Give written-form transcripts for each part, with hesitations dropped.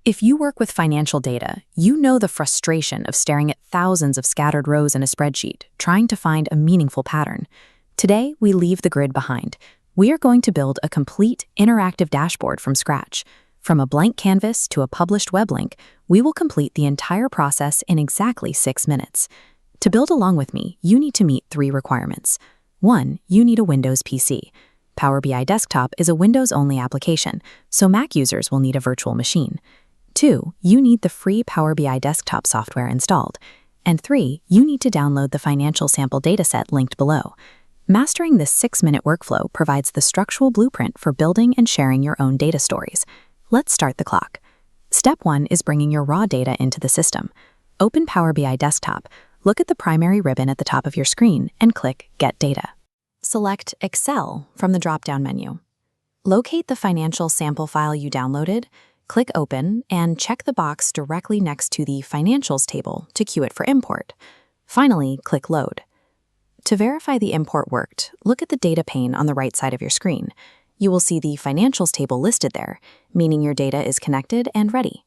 If you work with financial data, you know the frustration of staring at thousands of scattered rows in a spreadsheet, trying to find a meaningful pattern. Today, we leave the grid behind. We are going to build a complete, interactive dashboard from scratch. From a blank canvas to a published web link, we will complete the entire process in exactly 6 minutes. To build along with me, you need to meet 3 requirements. 1, you need a Windows PC. Power BI Desktop is a Windows-only application, so Mac users will need a virtual machine. 2, you need the free Power BI Desktop software installed. And 3, you need to download the financial sample dataset linked below. Mastering this 6-minute workflow provides the structural blueprint for building and sharing your own data stories. Let's start the clock. Step 1 is bringing your raw data into the system. Open Power BI Desktop, look at the primary ribbon at the top of your screen, and click Get Data. Select Excel from the drop-down menu. Locate the financial sample file you downloaded, click Open, and check the box directly next to the Financials table to queue it for import. Finally, click Load. To verify the import worked, look at the data pane on the right side of your screen. You will see the Financials table listed there, meaning your data is connected and ready.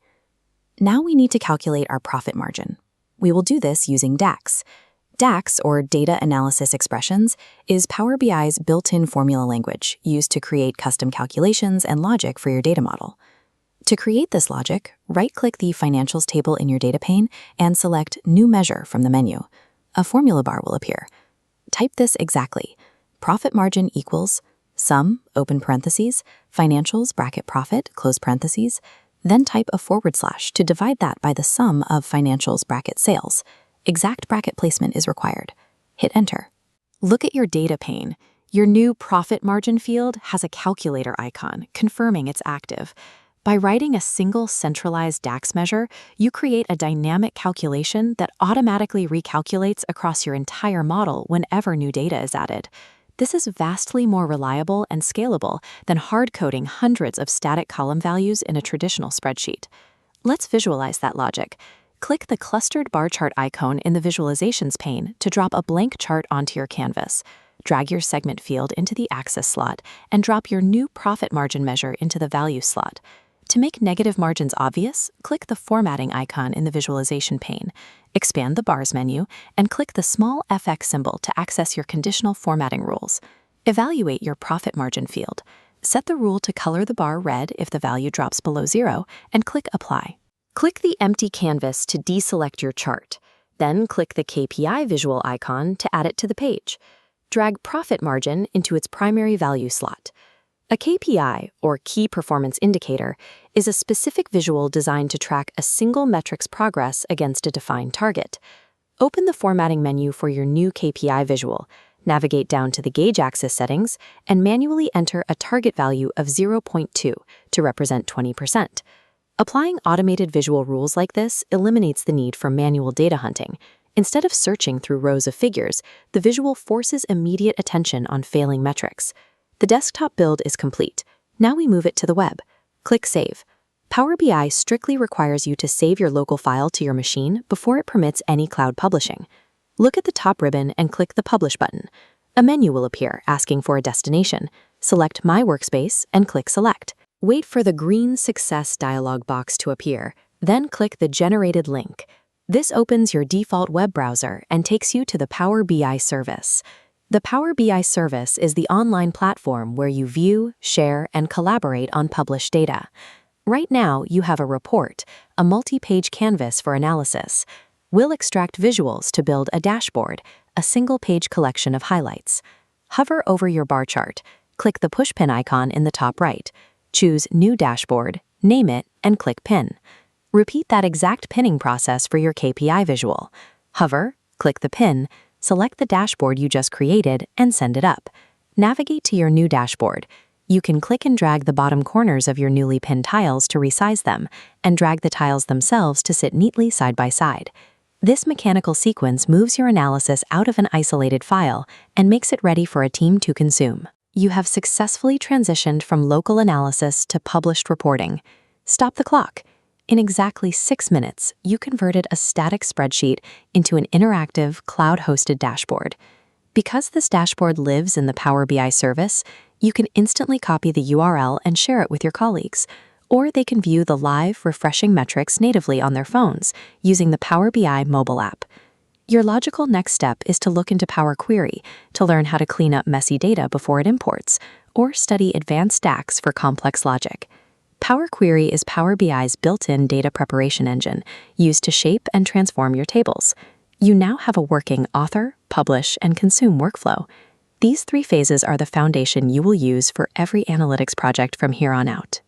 Now we need to calculate our profit margin. We will do this using DAX. DAX, or Data Analysis Expressions, is Power BI's built-in formula language used to create custom calculations and logic for your data model. To create this logic, right-click the Financials table in your data pane and select New Measure from the menu. A formula bar will appear. Type this exactly: profit margin equals sum, open parentheses, financials bracket profit, close parentheses, then type a / to divide that by the sum of financials bracket sales. Exact bracket placement is required. Hit Enter. Look at your data pane. Your new profit margin field has a calculator icon, confirming it's active. By writing a single centralized DAX measure, you create a dynamic calculation that automatically recalculates across your entire model whenever new data is added. This is vastly more reliable and scalable than hard-coding hundreds of static column values in a traditional spreadsheet. Let's visualize that logic. Click the clustered bar chart icon in the Visualizations pane to drop a blank chart onto your canvas. Drag your segment field into the Axis slot and drop your new profit margin measure into the Value slot. To make negative margins obvious, click the Formatting icon in the Visualization pane, expand the Bars menu, and click the small FX symbol to access your conditional formatting rules. Evaluate your profit margin field. Set the rule to color the bar red if the value drops below 0, and click Apply. Click the empty canvas to deselect your chart. Then click the KPI visual icon to add it to the page. Drag profit margin into its primary value slot. A KPI, or Key Performance Indicator, is a specific visual designed to track a single metric's progress against a defined target. Open the Formatting menu for your new KPI visual, navigate down to the Gauge Axis settings, and manually enter a target value of 0.2 to represent 20%. Applying automated visual rules like this eliminates the need for manual data hunting. Instead of searching through rows of figures, the visual forces immediate attention on failing metrics. The desktop build is complete. Now we move it to the web. Click Save. Power BI strictly requires you to save your local file to your machine before it permits any cloud publishing. Look at the top ribbon and click the Publish button. A menu will appear asking for a destination. Select My Workspace and click Select. Wait for the green Success dialog box to appear, then click the Generated link. This opens your default web browser and takes you to the Power BI service. The Power BI service is the online platform where you view, share, and collaborate on published data. Right now, you have a report, a multi-page canvas for analysis. We'll extract visuals to build a dashboard, a single-page collection of highlights. Hover over your bar chart. Click the pushpin icon in the top right. Choose New Dashboard, name it, and click Pin. Repeat that exact pinning process for your KPI visual. Hover, click the pin, select the dashboard you just created, and send it up. Navigate to your new dashboard. You can click and drag the bottom corners of your newly pinned tiles to resize them, and drag the tiles themselves to sit neatly side by side. This mechanical sequence moves your analysis out of an isolated file and makes it ready for a team to consume. You have successfully transitioned from local analysis to published reporting. Stop the clock. In exactly 6 minutes, you converted a static spreadsheet into an interactive, cloud-hosted dashboard. Because this dashboard lives in the Power BI service, you can instantly copy the URL and share it with your colleagues. or they can view the live, refreshing metrics natively on their phones using the Power BI mobile app. Your logical next step is to look into Power Query to learn how to clean up messy data before it imports, or study advanced DAX for complex logic. Power Query is Power BI's built-in data preparation engine used to shape and transform your tables. You now have a working author, publish, and consume workflow. These 3 phases are the foundation you will use for every analytics project from here on out.